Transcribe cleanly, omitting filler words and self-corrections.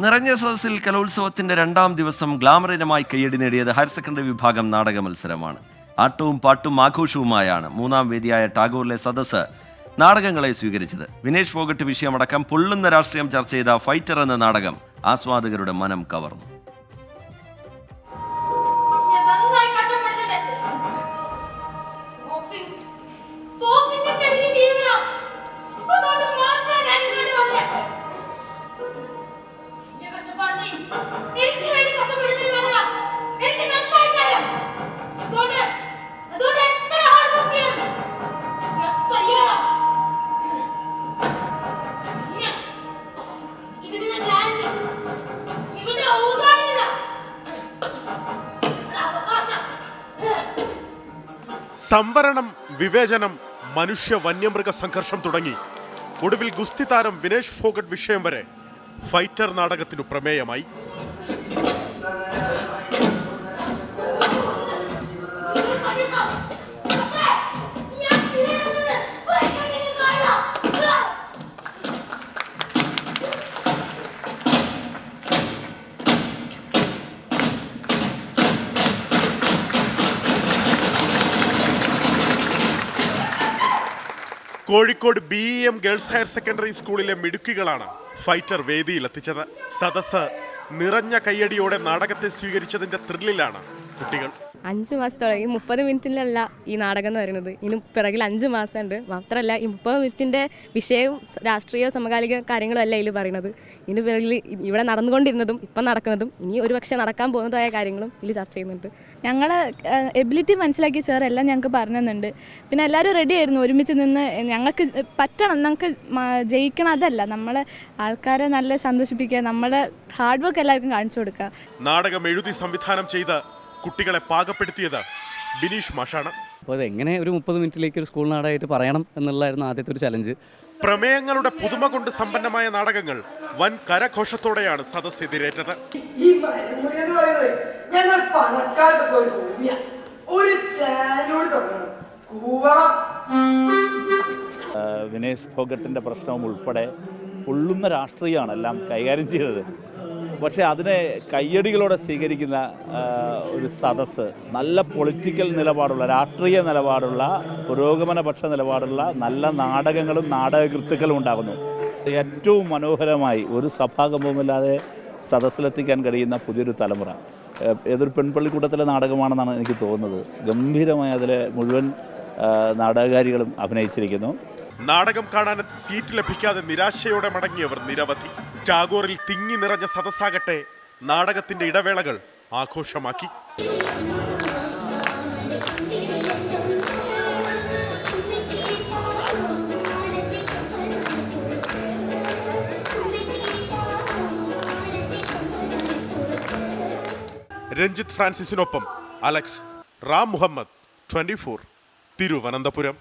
നിറഞ്ഞ സദസ്സിൽ കലോത്സവത്തിന്റെ രണ്ടാം ദിവസം ഗ്ലാമറിനമായി കയ്യടി നേടിയത് ഹയർ സെക്കൻഡറി വിഭാഗം നാടക മത്സരമാണ്. ആട്ടവും പാട്ടും ആഘോഷവുമായാണ് മൂന്നാം വേദിയായ ടാഗോറിലെ സദസ്സ് നാടകങ്ങളെ സ്വീകരിച്ചത്. വിനേഷ് ഫോഗട്ട് വിഷയമടക്കം പൊള്ളുന്ന രാഷ്ട്രീയം ചർച്ച ചെയ്ത ഫൈറ്റർ എന്ന നാടകം ആസ്വാദകരുടെ മനം കവർന്നു. സംവരണം, വിവേചനം, മനുഷ്യ വന്യമൃഗ സംഘർഷം തുടങ്ങി ഒടുവിൽ ഗുസ്തി താരം വിനേഷ് ഫോഗട്ട് വിഷയം വരെ ഫൈറ്റർ നാടകത്തിനു പ്രമേയമായി. Kozhikode BEM girls higher secondary സ്കൂളിലെ മിടുക്കികളാണ് ഫൈറ്റർ വേദിയിലെത്തിച്ചത്. സദസ്സ് നിറഞ്ഞ കയ്യടിയോടെ നാടകത്തെ സ്വീകരിച്ചതിന്റെ ത്രില്ലിലാണ് കുട്ടികൾ. 5 മാസം തുടങ്ങി 30 മിനിറ്റിലല്ല ഈ നാടകം എന്ന് പറയുന്നത്. ഇനി പിറകിൽ 5 മാസമുണ്ട്. മാത്രമല്ല ഈ 30 മിനിറ്റിൻ്റെ വിഷയവും രാഷ്ട്രീയ സമകാലിക കാര്യങ്ങളും അല്ല ഇതിൽ പറയുന്നത്. ഇതിന് പിറകിൽ ഇവിടെ നടന്നുകൊണ്ടിരുന്നതും ഇപ്പം നടക്കുന്നതും ഇനി ഒരുപക്ഷെ നടക്കാൻ പോകുന്നതായ കാര്യങ്ങളും ഇതിൽ ചർച്ച ചെയ്യുന്നുണ്ട്. ഞങ്ങളെ എബിലിറ്റി മനസ്സിലാക്കി സാർ എല്ലാം ഞങ്ങൾക്ക് പറഞ്ഞു തന്നുണ്ട്. പിന്നെ എല്ലാവരും റെഡി ആയിരുന്നു ഒരുമിച്ച് നിന്ന്. ഞങ്ങൾക്ക് പറ്റണം, ഞങ്ങൾക്ക് ജയിക്കണം, അതല്ല നമ്മളെ ആൾക്കാരെ നല്ല സന്തോഷിപ്പിക്കുക, നമ്മളെ ഹാർഡ് വർക്ക് എല്ലാവർക്കും കാണിച്ചു കൊടുക്കുക. നാടകം എഴുതി സംവിധാനം ചെയ്ത് കുട്ടികളെ പാകപ്പെടുത്തിയത് ബിനീഷ് മാഷാണ്. അപ്പോൾ അതെങ്ങനെ ഒരു 30 മിനിറ്റിലേക്ക് ഒരു സ്കൂൾ നാടകമായിട്ട് പറയണം എന്നുള്ളതായിരുന്നു ആദ്യത്തെ ഒരു ചലഞ്ച്. പ്രമേയങ്ങളുടെ പുതുമ കൊണ്ട് സമ്പന്നമായ നാടകങ്ങൾ വൻ കരഘോഷത്തോടെയാണ് സദസ് എതിരേറ്റത്. വിനേഷ് ഫോഗട്ടിൻ്റെ പ്രശ്നവും ഉൾപ്പെടെ പൊള്ളുന്ന രാഷ്ട്രീയമാണ് എല്ലാം കൈകാര്യം ചെയ്തത്. പക്ഷേ അതിനെ കയ്യടികളോടെ സ്വീകരിക്കുന്ന ഒരു സദസ്സ്, നല്ല പൊളിറ്റിക്കൽ നിലപാടുള്ള, രാഷ്ട്രീയ നിലപാടുള്ള, പുരോഗമനപക്ഷ നിലപാടുള്ള നല്ല നാടകങ്ങളും നാടകകൃത്തുക്കളും ഉണ്ടാകുന്നു. ഏറ്റവും മനോഹരമായി ഒരു സഭാകമ്പവുമില്ലാതെ സദസ്സിലെത്തിക്കാൻ കഴിയുന്ന പുതിയൊരു തലമുറ. ഏതൊരു പെൺപള്ളിക്കൂട്ടത്തിലെ നാടകമാണെന്നാണ് എനിക്ക് തോന്നുന്നത്. ഗംഭീരമായി അതിലെ മുഴുവൻ നാടകകാരികളും അഭിനയിച്ചിരിക്കുന്നു. നാടകം കാണാൻ സീറ്റ് ലഭിക്കാതെ നിരാശയോടെ മടങ്ങിയവർ നിരവധി. ടാഗോറിൽ തിങ്ങി നിറഞ്ഞ സദസ്സാകട്ടെ നാടകത്തിന്റെ ഇടവേളകൾ ആഘോഷമാക്കി. രഞ്ജിത്ത് ഫ്രാൻസിസിനൊപ്പം അലക്സ് റാം മുഹമ്മദ്, 24, തിരുവനന്തപുരം.